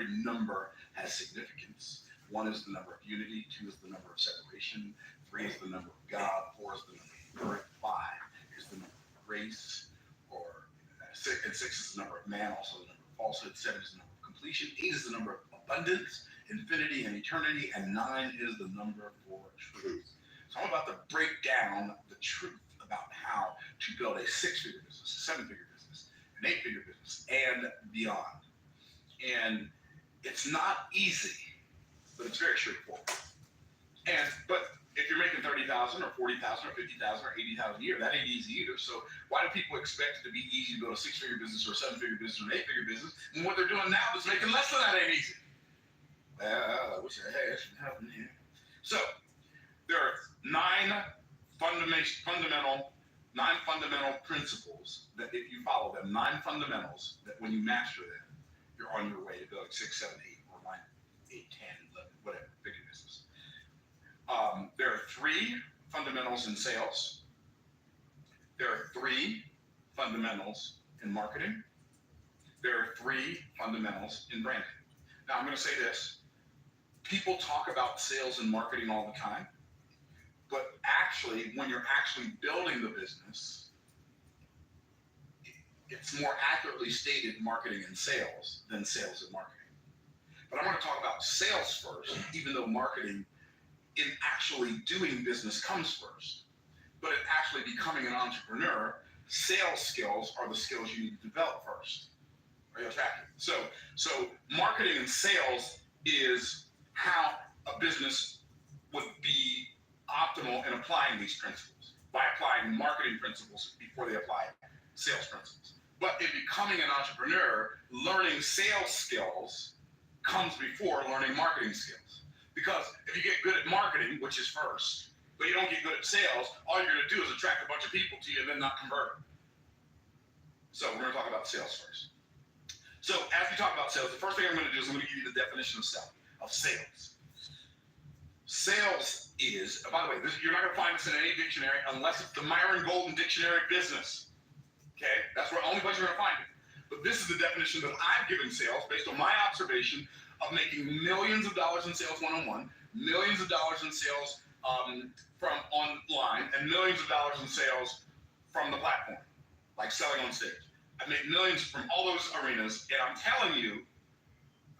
every number has significance. One is the number of unity, two is the number of separation, three is the number of God, four is the number of earth, five is the number of grace, or six is the number of man, also the number of falsehood, seven is the number of completion, eight is the number of abundance, infinity, and eternity, and nine is the number for truth. So I'm about to break down the truth about how to build a six-figure business, a seven-figure business, an eight-figure business, and beyond. And it's not easy, but it's very straightforward. But if you're making 30,000 or 40,000 or 50,000 or 80,000 a year, that ain't easy either. So why do people expect it to be easy to build a six-figure business or a seven-figure business or an eight-figure business, and what they're doing now that's making less than that ain't easy? Well, I wish I had some help in here. So there are nine fundamental principles that if you follow them, nine fundamentals that when you master them, you're on your way to building 6, 7, 8, or 9, 8, 10, 11, whatever, figure business. There are three fundamentals in sales. There are three fundamentals in marketing. There are three fundamentals in branding. Now, I'm going to say this. People talk about sales and marketing all the time, but actually, when you're actually building the business, it's more accurately stated marketing and sales than sales and marketing. But I want to talk about sales first, even though marketing in actually doing business comes first. But in actually becoming an entrepreneur, sales skills are the skills you need to develop first. Are you tracking? So marketing and sales is how a business would be optimal in applying these principles, by applying marketing principles before they apply sales principles. But in becoming an entrepreneur, learning sales skills comes before learning marketing skills. Because if you get good at marketing, which is first, but you don't get good at sales, all you're going to do is attract a bunch of people to you and then not convert them. So we're going to talk about sales first. So as we talk about sales, the first thing I'm going to do is I'm going to give you the definition of sales. Sales is, by the way, you're not going to find this in any dictionary unless it's the Myron Golden Dictionary of Business. Okay? That's the only place you're going to find it. But this is the definition that I've given sales based on my observation of making millions of dollars in sales one-on-one, millions of dollars in sales from online, and millions of dollars in sales from the platform, like selling on stage. I've made millions from all those arenas, and I'm telling you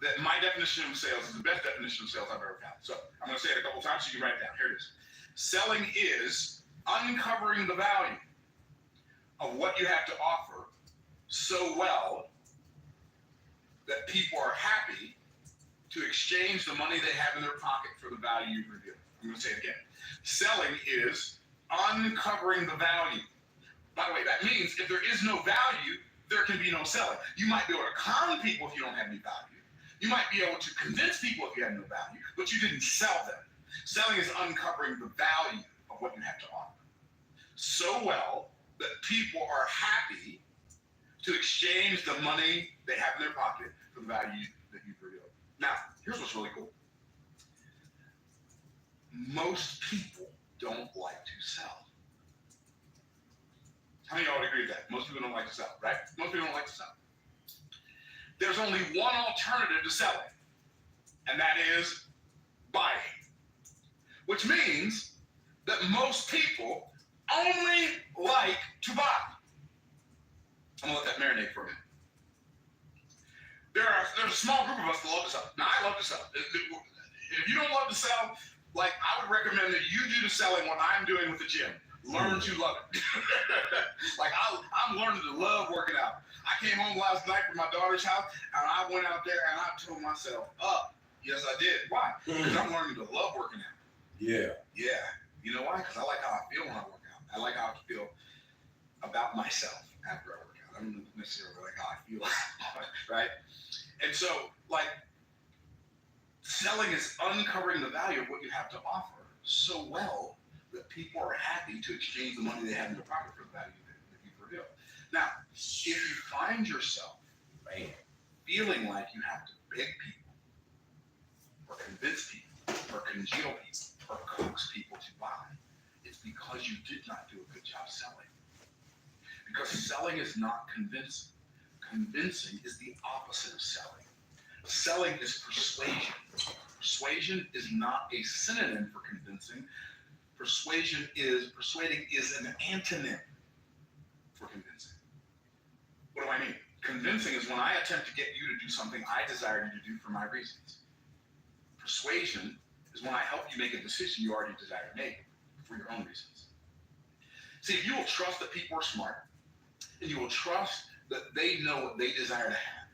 that my definition of sales is the best definition of sales I've ever found. So I'm going to say it a couple times so you can write it down. Here it is. Selling is uncovering the value of what you have to offer so well that people are happy to exchange the money they have in their pocket for the value you reveal. I'm going to say it again. Selling is uncovering the value. By the way, that means if there is no value, there can be no selling. You might be able to con people if you don't have any value. You might be able to convince people if you have no value, but you didn't sell them. Selling is uncovering the value of what you have to offer so well that people are happy to exchange the money they have in their pocket for the value that you've revealed. Now, here's what's really cool. Most people don't like to sell. How many of y'all would agree with that? Most people don't like to sell, right? Most people don't like to sell. There's only one alternative to selling, and that is buying. Which means that most people only like to buy. I'm going to let that marinate for a minute. There's a small group of us that love to sell. Now, I love to sell. If you don't love to sell, like, I would recommend that you do the selling what I'm doing with the gym. Learn to love it. Like, I'm learning to love working out. I came home last night from my daughter's house, and I went out there, and I told myself, yes, I did. Why? Because I'm learning to love working out. Yeah. You know why? Because I like how I feel when I work out. I like how I feel about myself after I work out. I don't necessarily like how I feel, right? And so, like, selling is uncovering the value of what you have to offer so well that people are happy to exchange the money they have in their pocket for the value that you've revealed. Now, if you find yourself, right, feeling like you have to beg people, or convince people, or congeal people, or coax people to buy, it's because you did not do a good job selling. Because selling is not convincing. Convincing is the opposite of selling. Selling is persuasion. Persuasion is not a synonym for convincing. Persuading is an antonym for convincing. What do I mean? Convincing is when I attempt to get you to do something I desire you to do for my reasons. Persuasion is when I help you make a decision you already desire to make for your own reasons. See, if you will trust that people are smart, and you will trust that they know what they desire to have,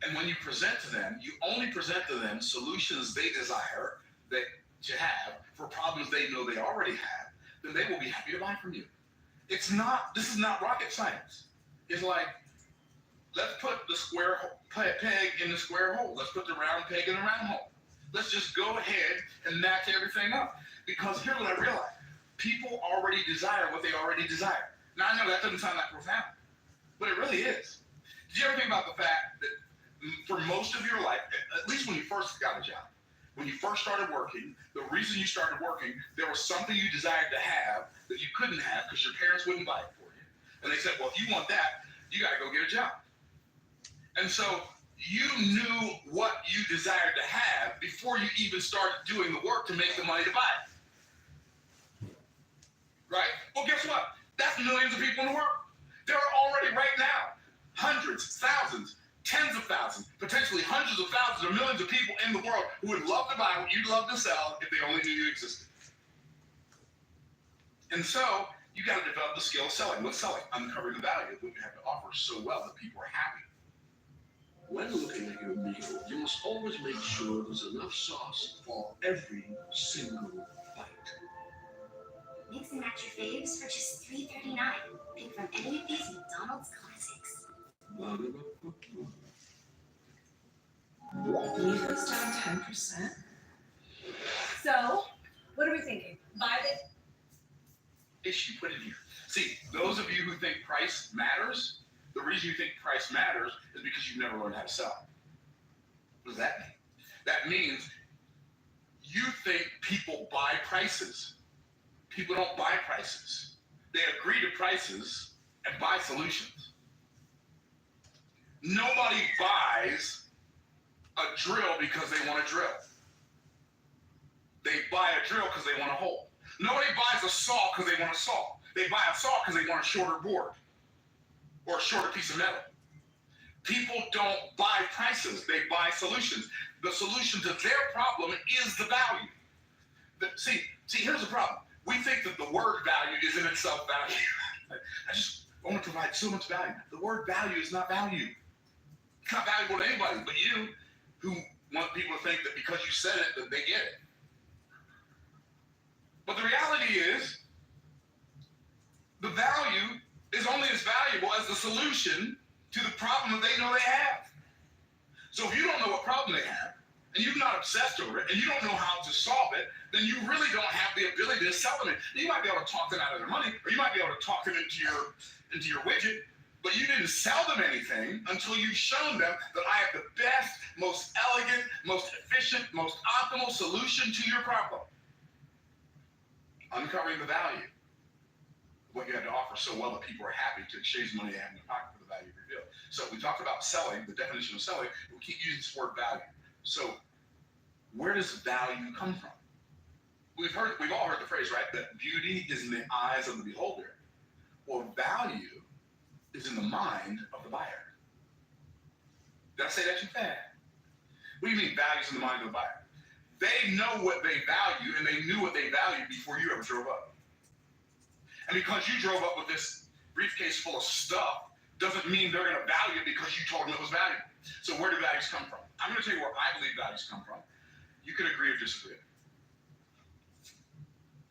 and when you present to them, you only present to them solutions they desire to have for problems they know they already have, then they will be happy to buy from you. This is not rocket science. It's like, let's put the square peg in the square hole. Let's put the round peg in the round hole. Let's just go ahead and match everything up. Because here's what I realized. People already desire what they already desire. Now, I know that doesn't sound that profound, but it really is. Did you ever think about the fact that for most of your life, at least when you first got a job, when you first started working, the reason you started working, there was something you desired to have that you couldn't have because your parents wouldn't buy it for you. And they said, well, if you want that, you got to go get a job. And so you knew what you desired to have before you even started doing the work to make the money to buy it. Right? Well, guess what? That's millions of people in the world. There are already right now hundreds, thousands, tens of thousands, potentially hundreds of thousands or millions of people in the world who would love to buy what you'd love to sell if they only knew you existed. And so you got to develop the skill of selling. What's selling? Uncovering the value of what you have to offer so well that people are happy. When looking at your meal, you must always make sure there's enough sauce for every single bite. Mix and match your faves for just $3.39. Pick from any of these McDonald's classics. Meat was down 10%. So, what are we thinking? Buy the Issue put in here. See, those of you who think price matters, the reason you think price matters is because you've never learned how to sell. What does that mean? That means you think people buy prices. People don't buy prices. They agree to prices and buy solutions. Nobody buys a drill because they want a drill. They buy a drill because they want a hole. Nobody buys a saw because they want a saw. They buy a saw because they want a shorter board or a shorter piece of metal. People don't buy prices. They buy solutions. The solution to their problem is the value. See, here's the problem. We think that the word value is in itself value. I want to provide so much value. The word value is not value. It's not valuable to anybody but you, who want people to think that because you said it, that they get it. But the reality is, the value is only as valuable as the solution to the problem that they know they have. So if you don't know what problem they have, and you're not obsessed over it, and you don't know how to solve it, then you really don't have the ability to sell them it. You might be able to talk them out of their money, or you might be able to talk them into your widget, but you didn't sell them anything until you've shown them that I have the best, most elegant, most efficient, most optimal solution to your problem. Uncovering the value of what you have to offer so well that people are happy to exchange money they have in their pocket for the value revealed. So we talked about selling, the definition of selling. We keep using this word value. So where does value come from? We've all heard the phrase, right? That beauty is in the eyes of the beholder. Well, value is in the mind of the buyer. Did I say that too fast? What do you mean value is in the mind of the buyer? They know what they value, and they knew what they valued before you ever drove up. And because you drove up with this briefcase full of stuff, doesn't mean they're going to value it because you told them it was valuable. So where do values come from? I'm going to tell you where I believe values come from. You can agree or disagree.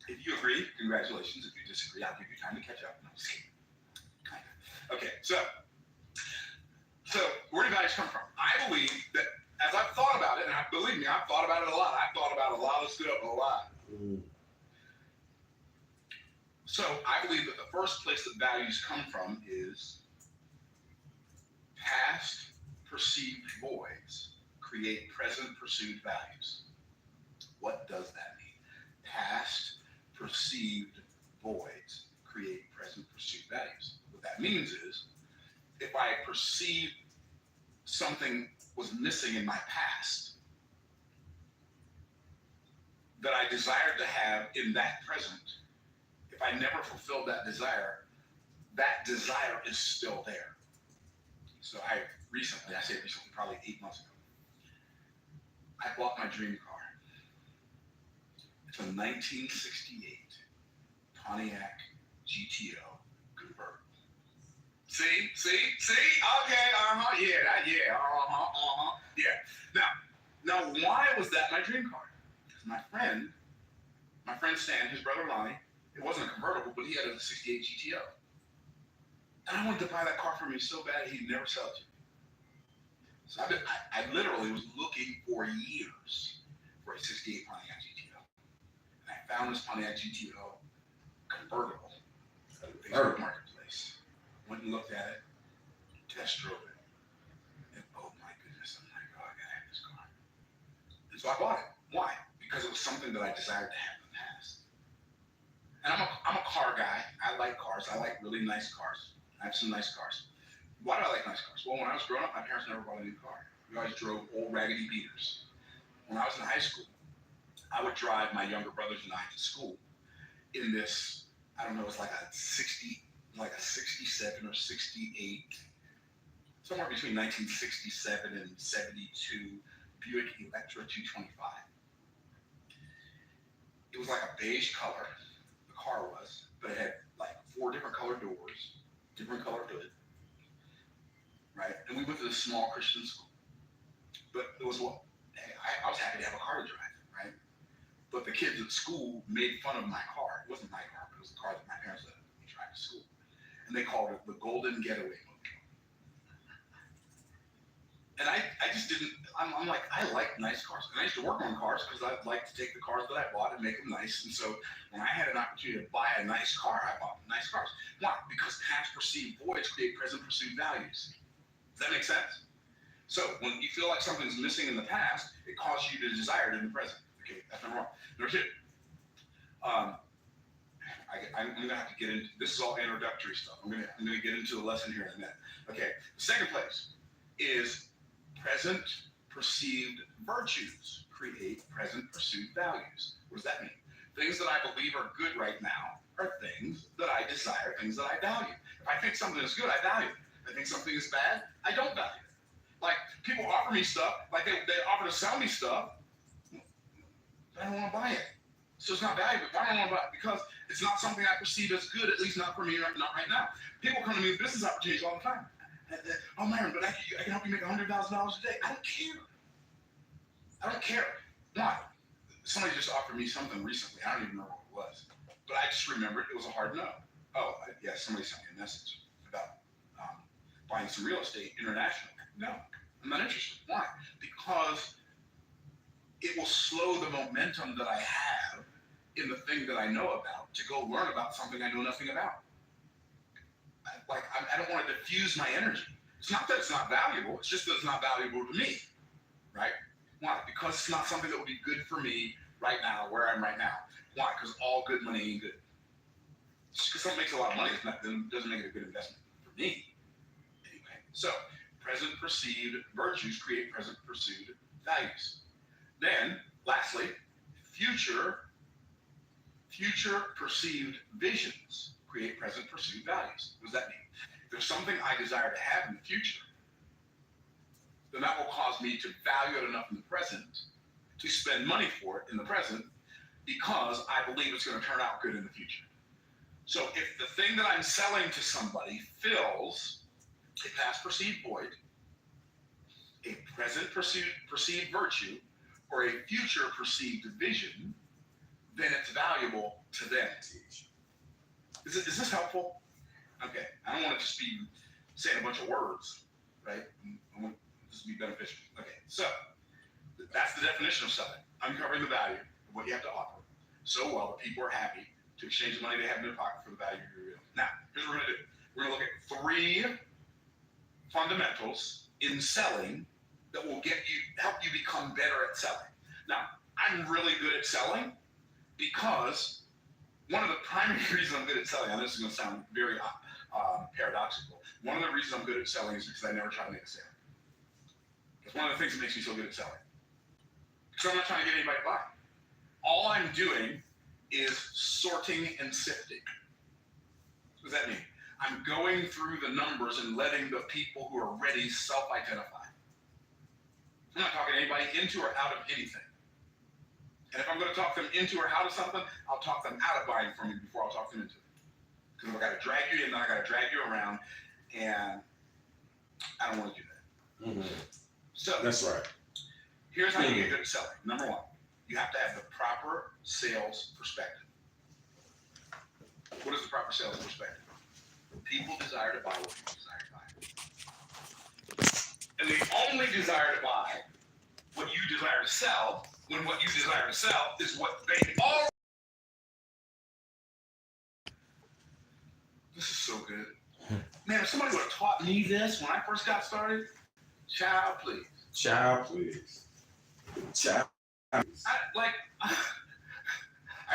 If you agree, congratulations. If you disagree, I'll give you time to catch up. No, just kidding. Kind of. Okay, so where do values come from? I believe that as I've thought about it, and believe me, I've thought about it a lot. I've thought about a lot of stuff a lot. So I believe that the first place that values come from is past perceived voids create present pursued values. What does that mean? Past perceived voids create present pursued values. What that means is, if I perceive something was missing in my past that I desired to have in that present, if I never fulfilled that desire is still there. So I say recently, probably 8 months ago, I bought my dream car. It's a 1968 Pontiac GTO convertible. See? Okay, yeah. Now, why was that my dream car? Because my friend Stan, his brother Lonnie, it wasn't a convertible, but he had a 68 GTO. And I wanted to buy that car for me so bad he'd never sell it to me. So I literally was looking for years for a 68 Pontiac GTO. And I found this Pontiac GTO convertible at the Facebook Marketplace. Went and looked at it, test drove it, and oh my goodness, I'm like, oh, I gotta have this car. And so I bought it. Why? Because it was something that I desired to have in the past. And I'm a car guy. I like cars. I like really nice cars. I have some nice cars. Why do I like nice cars? Well, when I was growing up, my parents never bought a new car. We always drove old raggedy beaters. When I was in high school, I would drive my younger brothers and I to school in this, I don't know, it's like a 67 or 68, somewhere between 1967 and 72 Buick Electra 225. It was like a beige color, the car was, but it had like 4 different colored doors, different colored hood, right? And we went to this small Christian school. But it was I was happy to have a car to drive, right? But the kids at school made fun of my car. It wasn't my car, but it was the car that my parents let me drive to school. And they called it the Golden Getaway Mobile. And I just didn't, I'm like, I like nice cars. And I used to work on cars because I like to take the cars that I bought and make them nice. And so when I had an opportunity to buy a nice car, I bought nice cars. Why? Because past perceived voids create present perceived values. Does that make sense? So when you feel like something's missing in the past, it causes you to desire it in the present. Okay, that's not wrong. Number 2. I'm going to have to get into, this is all introductory stuff. I'm going to get into the lesson here in a minute. Okay, the second place is present perceived virtues create present perceived values. What does that mean? Things that I believe are good right now are things that I desire, things that I value. If I think something is good, I value it. If I think something is bad, I don't value it. Like, people offer me stuff, like they offer to sell me stuff, but I don't want to buy it. So it's not valuable. Why don't I want to buy it? Because it's not something I perceive as good, at least not for me, not right now. People come to me with business opportunities all the time. Oh, Myron, but I can help you make $100,000 a day. I don't care. Why? Somebody just offered me something recently. I don't even know what it was. But I just remembered it was a hard no. Oh, yeah, somebody sent me a message about buying some real estate internationally. No, I'm not interested. Why? Because it will slow the momentum that I have in the thing that I know about to go learn about something I know nothing about. I don't want to diffuse my energy. It's not that it's not valuable. It's just that it's not valuable to me, right? Why? Because it's not something that would be good for me right now, where I'm right now. Why? Because all good money ain't good. Just because something makes a lot of money doesn't make it a good investment for me. Anyway, so present perceived virtues create present perceived values. Then, lastly, future perceived visions create present perceived values. What does that mean? If there's something I desire to have in the future, then that will cause me to value it enough in the present to spend money for it in the present because I believe it's going to turn out good in the future. So if the thing that I'm selling to somebody fills a past perceived void, a present perceived virtue, or a future perceived vision, then it's valuable to them. Is this helpful? Okay, I don't want to just be saying a bunch of words, right? I want this to be beneficial. Okay, so that's the definition of selling. Uncovering the value of what you have to offer so well that people are happy to exchange the money they have in their pocket for the value you reveal. Now, here's what we're going to do. We're going to look at 3 fundamentals in selling that will help you become better at selling. Now, I'm really good at selling because one of the primary reasons I'm good at selling, and this is going to sound very paradoxical, one of the reasons I'm good at selling is because I never try to make a sale. It's one of the things that makes me so good at selling. So I'm not trying to get anybody to buy. All I'm doing is sorting and sifting. What does that mean? I'm going through the numbers and letting the people who are ready self-identify. I'm not talking anybody into or out of anything. And if I'm going to talk them into or out of something, I'll talk them out of buying from me before I'll talk them into it. Because if I got to drag you in, then I got to drag you around, and I don't want to do that. Mm-hmm. So That's right. here's how you get good at selling. Number one, you have to have the proper sales perspective. What is the proper sales perspective? People desire to buy what people desire to buy. And they only desire to buy what you desire to sell when what you desire to sell is what they already. This is so good. Man, if somebody would have taught me this when I first got started, child, please. Child, please. Child. I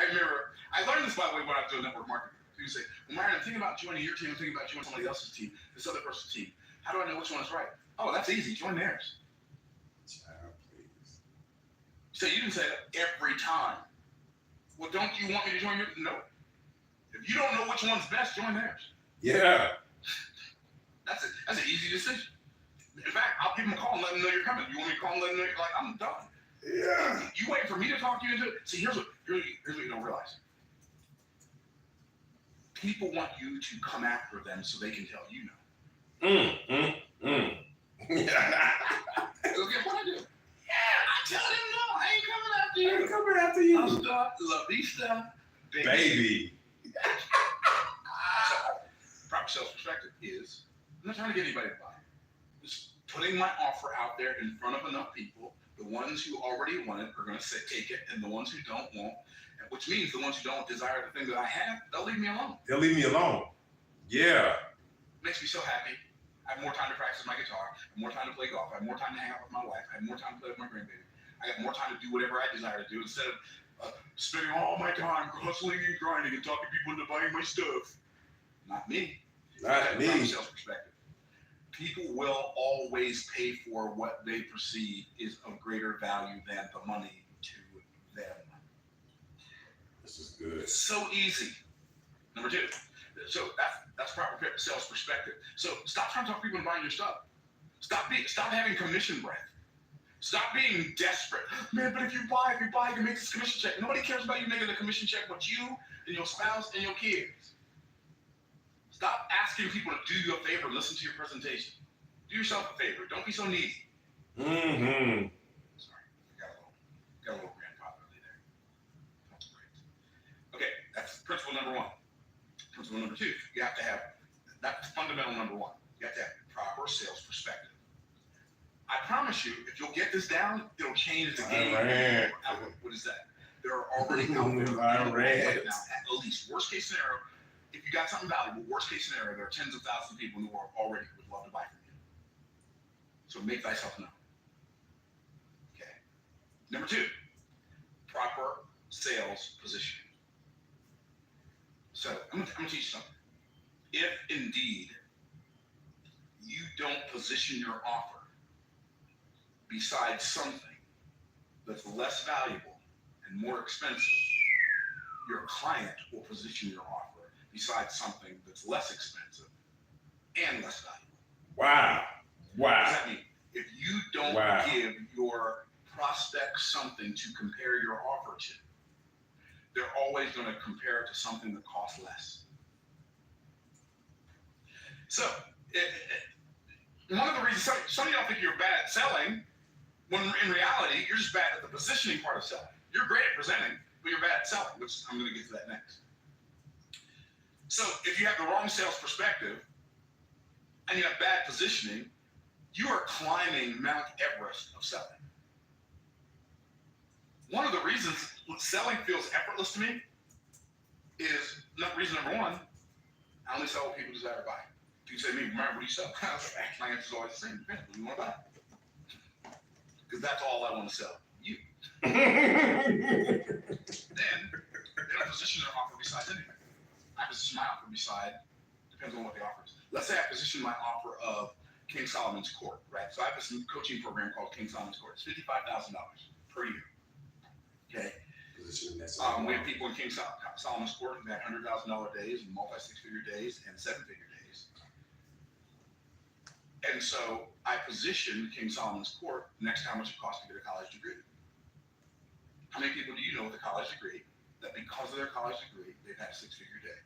remember, I learned this, by the way, when I was doing network marketing. People say, well, Myron, I'm thinking about joining your team, I'm thinking about joining somebody else's team, this other person's team. How do I know which one is right? Oh, that's easy, join theirs. Child, please. So you didn't say that every time. Well, don't you want me to join your? No. If you don't know which one's best, join theirs. Yeah. That's an easy decision. In fact, I'll give them a call and let them know you're coming. You want me to call and let them know you're like, I'm done. Yeah. You wait for me to talk you into it. See, here's what you don't realize. People want you to come after them so they can tell you no. Yeah. So guess what I do? Yeah, I tell them no. I ain't coming after you. I'm coming after you. I'm stuck, La Vista, baby. Baby. So, proper sales perspective is, I'm not trying to get anybody to buy. Just putting my offer out there in front of enough people. The ones who already want it are going to take it, and the ones who don't won't. Which means the ones who don't desire the thing that I have, they'll leave me alone. They'll leave me alone. Yeah. Makes me so happy. I have more time to practice my guitar. I have more time to play golf. I have more time to hang out with my wife. I have more time to play with my grandbaby. I have more time to do whatever I desire to do instead of spending all my time hustling and grinding and talking people into buying my stuff. Not me. Not me. From a sales perspective. People will always pay for what they perceive is of greater value than the money to them. This is good. It's so easy. Number two. So that's proper sales perspective. So stop trying to talk people into buying your stuff. Stop having commission breath. Stop being desperate. Man, but if you buy, you can make this commission check. Nobody cares about you making the commission check but you and your spouse and your kids. Stop asking people to do you a favor and listen to your presentation. Do yourself a favor. Don't be so needy. Mm-hmm. Sorry, got a little grandfatherly there. That's great. Okay, that's principle number one. Principle number two, you have to have, that's fundamental number one. You have to have proper sales perspective. I promise you, if you'll get this down, it'll change the game. Iran. What is that? There are already out there Iran. right now, at least worst case scenario, if you got something valuable, worst case scenario, there are tens of thousands of people in the world already who would love to buy from you. So make thyself known. Okay. Number two, proper sales positioning. So I'm gonna teach you something. If indeed you don't position your offer beside something that's less valuable and more expensive, your client will position your offer beside something that's less expensive and less valuable. Wow. What Wow. does that mean? If you don't Wow. give your prospect something to compare your offer to, they're always going to compare it to something that costs less. So, one of the reasons some of y'all think you're bad at selling, when in reality, you're just bad at the positioning part of selling. You're great at presenting, but you're bad at selling, which I'm going to get to that next. So, if you have the wrong sales perspective and you have bad positioning, you are climbing Mount Everest of selling. One of the reasons selling feels effortless to me is reason number one, I only sell what people desire to buy. If you say to me, Myron, what do you sell? My answer is always the same. Depends what you want to buy. Because that's all I want to sell. You. Then they don't position their offer besides anything. I position my offer beside, depends on what the offer is. Let's say I position my offer of King Solomon's Court, right? So I have this coaching program called King Solomon's Court. It's $55,000 per year. Okay. Position that's We have people in King Solomon's Court who had $100,000 days and multi-six-figure days and seven-figure days. And so I position King Solomon's Court next to how much it costs to get a college degree. How many people do you know with a college degree that because of their college degree, they've had a six-figure day?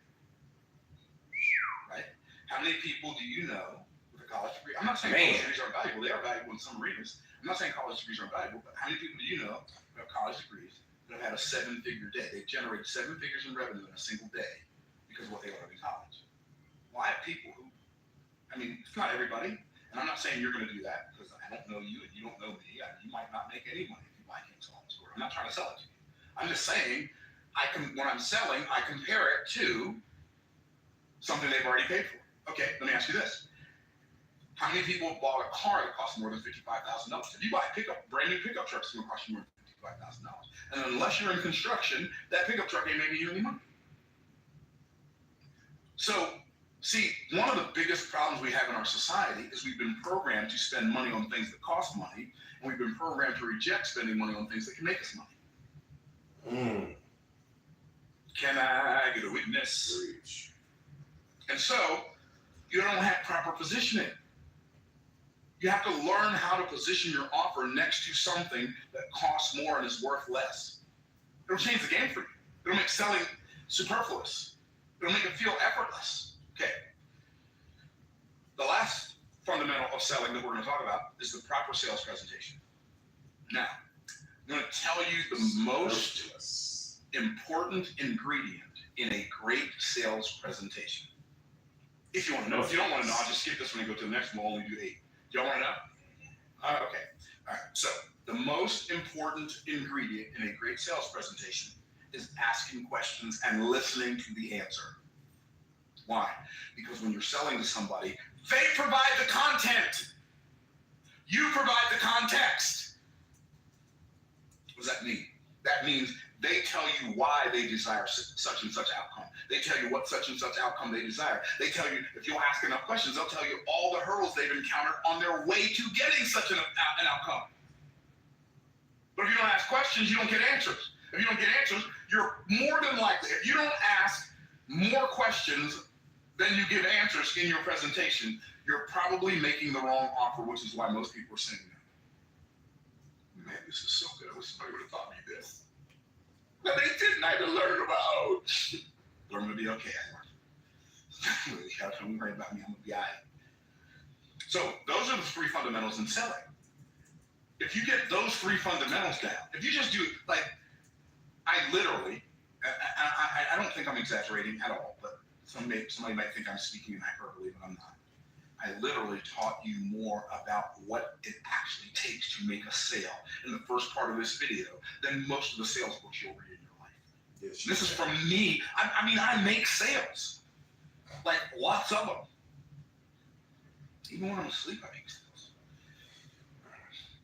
Right? How many people do you know with a college degree? I'm not saying college degrees aren't valuable. They are valuable in some arenas. I'm not saying college degrees aren't valuable, but how many people do you know who have college degrees that have had a seven-figure day? They've generated seven figures in revenue in a single day because of what they learned in college. Well, I have people who, I mean, it's not everybody, and I'm not saying you're going to do that because I don't know you and you don't know me. You might not make any money if you buy King Solomon's Court. I'm not trying to sell it to you. I'm just saying, when I'm selling, I compare it to something they've already paid for. Okay, let me ask you this. How many people have bought a car that costs more than $55,000? If you buy a brand new pickup truck, it's going to cost you more than $55,000. And unless you're in construction, that pickup truck ain't making you any money. So, see, one of the biggest problems we have in our society is we've been programmed to spend money on things that cost money, and we've been programmed to reject spending money on things that can make us money. Can I get a witness? Preach. And so, you don't have proper positioning. You have to learn how to position your offer next to something that costs more and is worth less. It'll change the game for you. It'll make selling superfluous. It'll make it feel effortless. Okay. The last fundamental of selling that we're going to talk about is the proper sales presentation. Now, I'm going to tell you the most important ingredient in a great sales presentation. If you want to know. If you don't want to know, I'll just skip this one and go to the next one. We'll only do 8. Do y'all want to know? Okay. All right. So the most important ingredient in a great sales presentation is asking questions and listening to the answer. Why? Because when you're selling to somebody, they provide the content. You provide the context. What does that mean? That means they tell you why they desire such and such outcome. They tell you what such and such outcome they desire. They tell you, if you'll ask enough questions, they'll tell you all the hurdles they've encountered on their way to getting such an outcome. But if you don't ask questions, you don't get answers. If you don't get answers, you're more than likely, if you don't ask more questions than you give answers in your presentation, you're probably making the wrong offer, which is why most people are saying that. Man, this is so good. I wish somebody would have taught me this. But they didn't. I had to learn about. But I'm going to be okay. Don't worry about me. I'm going to be all right. So those are the 3 fundamentals in selling. If you get those 3 fundamentals down, if you just do, like, I literally, I don't think I'm exaggerating at all, but somebody might think I'm speaking in hyperbole, but I'm not. I literally taught you more about what it actually takes to make a sale in the first part of this video than most of the sales books you'll read in your life. Yes, This is from me. I mean, I make sales. Like, lots of them. Even when I'm asleep, I make sales.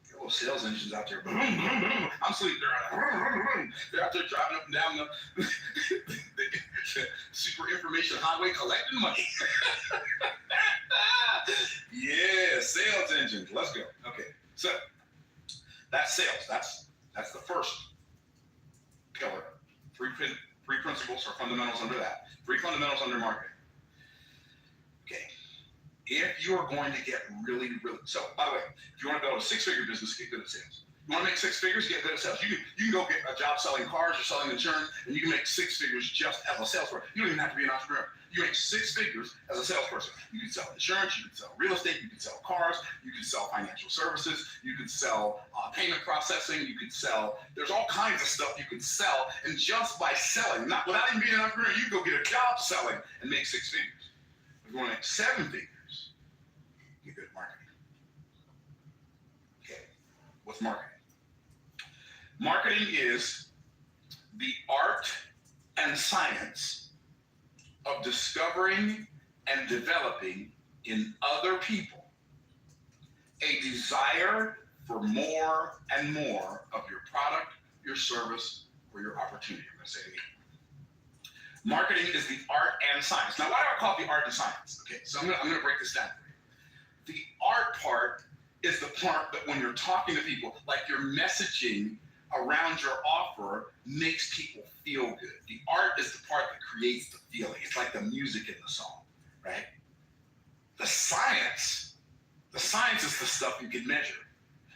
There are little sales engines out there. I'm sleeping. They're out there driving up and down the super information highway collecting money. Yeah, sales engines. Let's go. Okay, so that's sales. That's the first pillar. 3 principles or fundamentals under that. 3 fundamentals under marketing. Okay. If you are going to get really, so by the way, if you want to build a 6-figure business, get good at sales. You want to make 6 figures, get good at sales. You can go get a job selling cars or selling insurance, and you can make 6 figures just as a salesperson. You don't even have to be an entrepreneur. You make 6 figures as a salesperson. You can sell insurance, you can sell real estate, you can sell cars, you can sell financial services, you can sell payment processing, you can sell, there's all kinds of stuff you can sell, and just by selling, not without even being an entrepreneur, you can go get a job selling and make 6 figures. If you want to make 7 figures, get good at marketing. Okay, what's marketing? Marketing is the art and science of discovering and developing in other people a desire for more and more of your product, your service, or your opportunity. I'm going to say it again. Marketing is the art and science. Now, why do I call it the art and science? Okay, so I'm going to break this down for you. The art part is the part that when you're talking to people, like your messaging around your offer makes people feel good. The art is the part that creates the feeling. It's like the music in the song, right? The science is the stuff you can measure.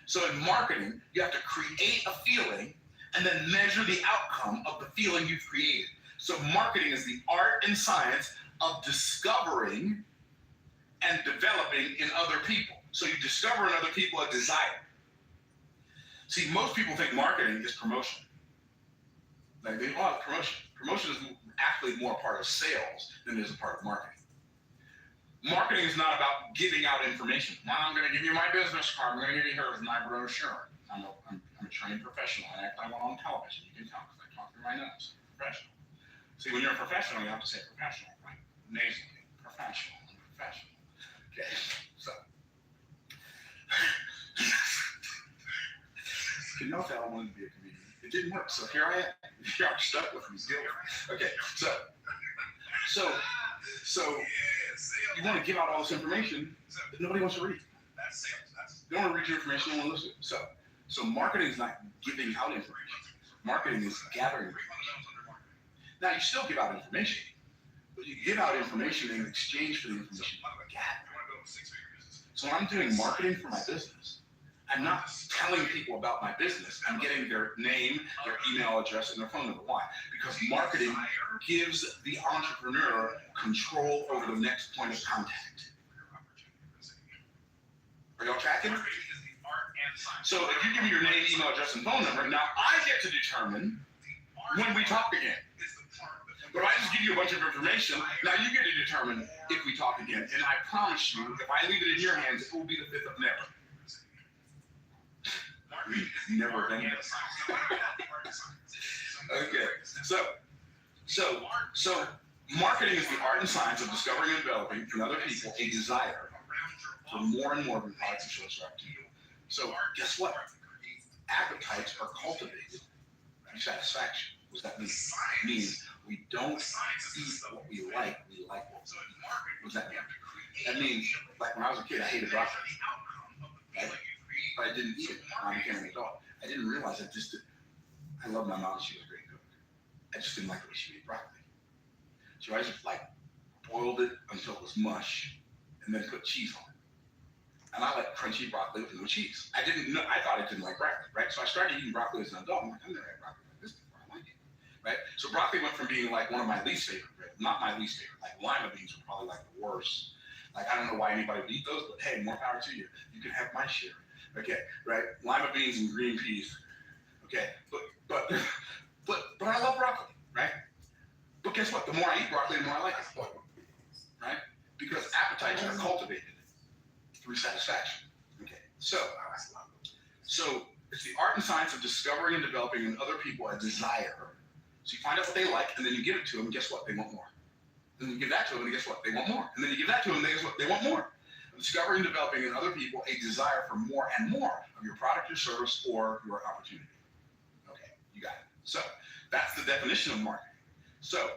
So in marketing, you have to create a feeling and then measure the outcome of the feeling you've created. So marketing is the art and science of discovering and developing in other people. So you discover in other people a desire. See, most people think marketing is promotion. Like they, oh, promotion. Promotion is actually more a part of sales than it is a part of marketing. Marketing is not about giving out information. Now I'm going to give you my business card. I'm going to give you hers, my brochure. I'm a trained professional. I act like one on television. You can tell because I talk through my nose. Professional. See, when you're a professional, you have to say professional, right? Nasally. Professional. I'm professional. Okay, so. You know that I wanted to be a comedian. It didn't work, so here I am. Here I'm stuck with me. Deal with it. Okay, so you want to give out all this information that nobody wants to read. They don't want to read your information, they don't want to listen. So marketing is not giving out information. Marketing is gathering information. Now you still give out information, but you give out information in exchange for the information you gather. So when I'm doing marketing for my business, I'm not telling people about my business. I'm getting their name, their email address, and their phone number. Why? Because marketing gives the entrepreneur control over the next point of contact. Are y'all tracking? So if you give me your name, email address, and phone number, now I get to determine when we talk again. But if I just give you a bunch of information, now you get to determine if we talk again. And I promise you, if I leave it in your hands, it will be the fifth of never. Never been Okay, so marketing is the art and science of discovering and developing in other people a desire for more and more of your products and services. So guess what? Appetites are cultivated through satisfaction. What does that mean? It means we don't eat what we like what we eat. What does that mean? That means, like when I was a kid, I hated broccoli. Right? But I didn't eat it. I became an adult. I didn't realize I love my mom. She was a great cook. I just didn't like the way she made broccoli. So I just boiled it until it was mush and then put cheese on it. And I like crunchy broccoli with no cheese. I thought I didn't like broccoli, right? So I started eating broccoli as an adult. I'm like, I've never had broccoli like this before. I like it, right? So broccoli went from being like one of my least favorite, right? Not my least favorite. Like lima beans were probably like the worst. Like I don't know why anybody would eat those, but hey, more power to you. You can have my share. Okay, right? Lima beans and green peas. Okay, but I love broccoli, right? But guess what? The more I eat broccoli, the more I like it, right? Because appetites are cultivated through satisfaction. Okay, so it's the art and science of discovering and developing in other people a desire. So you find out what they like, and then you give it to them. And guess what? They want more. Then you give that to them, and guess what? They want more. And then you give that to them, and guess what? They want more. Discovering and developing in other people a desire for more and more of your product or service or your opportunity. Okay, you got it. So that's the definition of marketing. So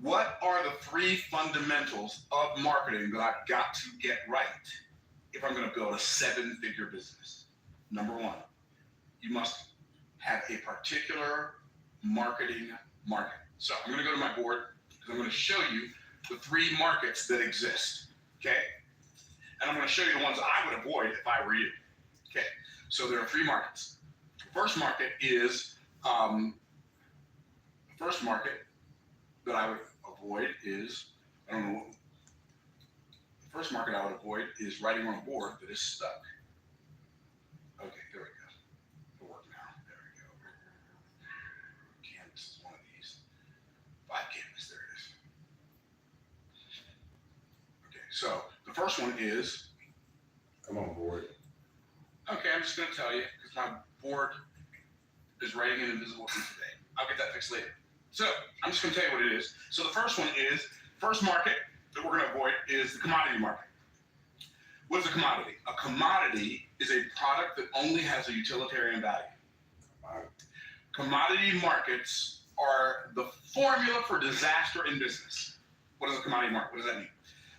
what are the three fundamentals of marketing that I've got to get right if I'm going to build a 7-figure business? Number one, you must have a particular marketing market. So I'm going to go to my board because I'm going to show you the 3 markets that exist. Okay? And I'm going to show you the ones I would avoid if I were you. Okay, so there are 3 markets. The first market is, the first market that I would avoid is, the first market I would avoid is writing on a board that is stuck. Okay, there we go. It'll work now. There we go. Canvas is one of these. 5 Canvas, there it is. Okay, so the first one is, Come on, board. okay, I'm just going to tell you because my board is writing an invisible piece today. I'll get that fixed later. So I'm just going to tell you what it is. So the first one is, first market that we're going to avoid is the commodity market. What is a commodity? A commodity is a product that only has a utilitarian value. Commodity markets are the formula for disaster in business. What is a commodity market? What does that mean?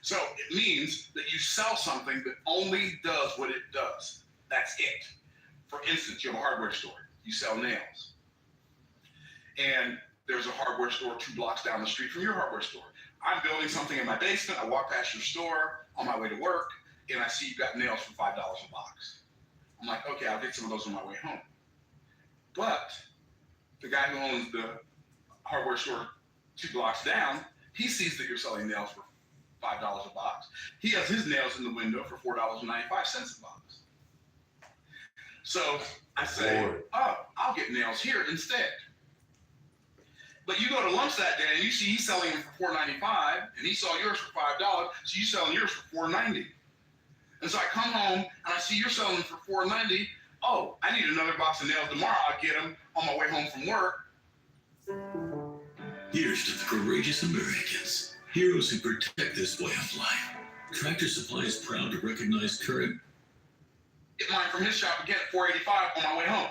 So it means that you sell something that only does what it does. That's it. For instance, you have a hardware store. You sell nails. And there's a hardware store 2 blocks down the street from your hardware store. I'm building something in my basement. I walk past your store on my way to work, and I see you got nails for $5 a box. I'm like, okay, I'll get some of those on my way home. But the guy who owns the hardware store 2 blocks down, he sees that you're selling nails for $5 a box. He has his nails in the window for $4.95 a box. So I say, Lord. oh, I'll get nails here instead. But you go to lunch that day and you see he's selling them for $4.95 and he saw yours for $5, so you selling yours for $4.90. And so I come home and I see you're selling them for $4.90. Oh, I need another box of nails tomorrow. I'll get them on my way home from work. Here's to the courageous Americans, heroes who protect this way of life. Tractor Supply is proud to recognize current. Get mine from his shop again at $4.85 on my way home.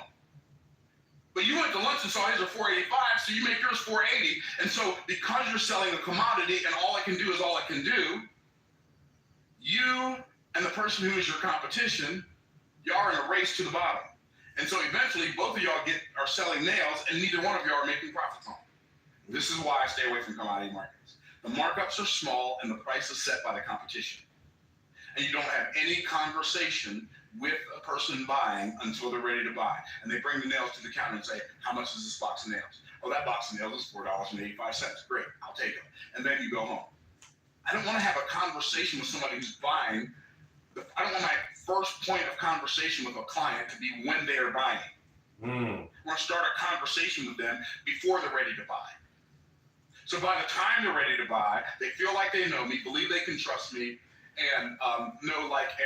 But you went to lunch and saw his are $4.85, so you make yours $4.80. And so because you're selling a commodity and all I can do is all I can do, you and the person who is your competition, y'all are in a race to the bottom. And so eventually both of y'all are selling nails and neither one of y'all are making profits on it. This is why I stay away from commodity markets. The markups are small and the price is set by the competition. And you don't have any conversation with a person buying until they're ready to buy. And they bring the nails to the counter and say, how much is this box of nails? Oh, that box of nails is $4.85. Great, I'll take them. And then you go home. I don't want to have a conversation with somebody who's buying. I don't want my first point of conversation with a client to be when they are buying. I want to start a conversation with them before they're ready to buy. So by the time they're ready to buy, they feel like they know me, believe they can trust me, and they feel like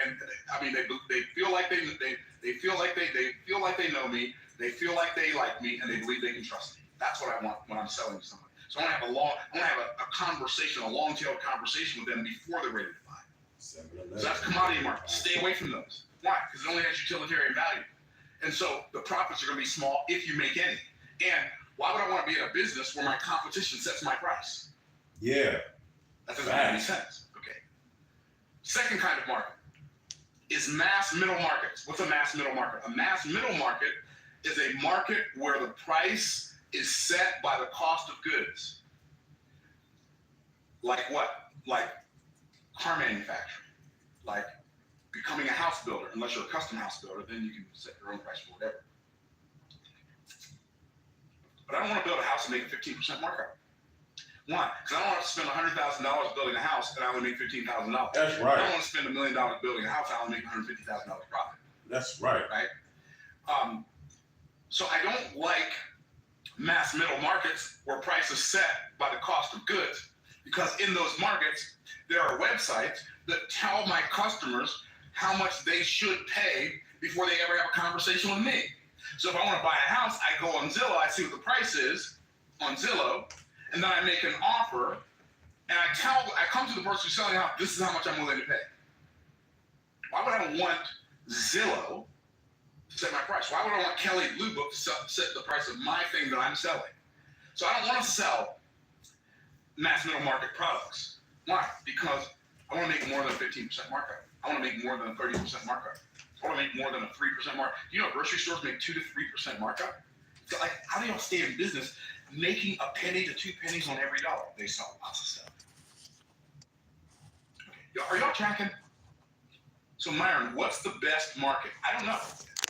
they feel like they know me, they feel like they like me, and they believe they can trust me. That's what I want when I'm selling to somebody. So I want to have a conversation, a long-tailed conversation with them before they're ready to buy. So that's commodity markets. Stay away from those. Why? Because it only has utilitarian value. And so the profits are going to be small if you make any. And why would I want to be in a business where my competition sets my price? Yeah. That doesn't make any sense. Okay. Second kind of market is mass middle markets. What's a mass middle market? A mass middle market is a market where the price is set by the cost of goods. Like what? Like car manufacturing. Like becoming a house builder. Unless you're a custom house builder, then you can set your own price for whatever. But I don't want to build a house and make a 15% markup. Why? Because I don't want to spend $100,000 building a house and I only make $15,000. That's I don't right. want to spend $1 million building a house and I only make $150,000 profit. That's right. Right? So I don't like mass middle markets where price is set by the cost of goods, because in those markets, there are websites that tell my customers how much they should pay before they ever have a conversation with me. So if I want to buy a house, I go on Zillow, I see what the price is on Zillow, and then I make an offer, and I come to the person who's selling out, this is how much I'm willing to pay. Why would I want Zillow to set my price? Why would I want Kelley Blue Book to set the price of my thing that I'm selling? So I don't want to sell mass middle market products. Why? Because I want to make more than a 15% markup. I want to make more than a 30% markup. I want to make more than a 3% markup. You know, grocery stores make 2 to 3% markup. So like, how do y'all stay in business making a penny to 2 pennies on every dollar? They sell lots of stuff. Okay. Are y'all tracking? So Myron, what's the best market? I don't know.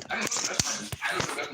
I don't know the best market. I know the best market.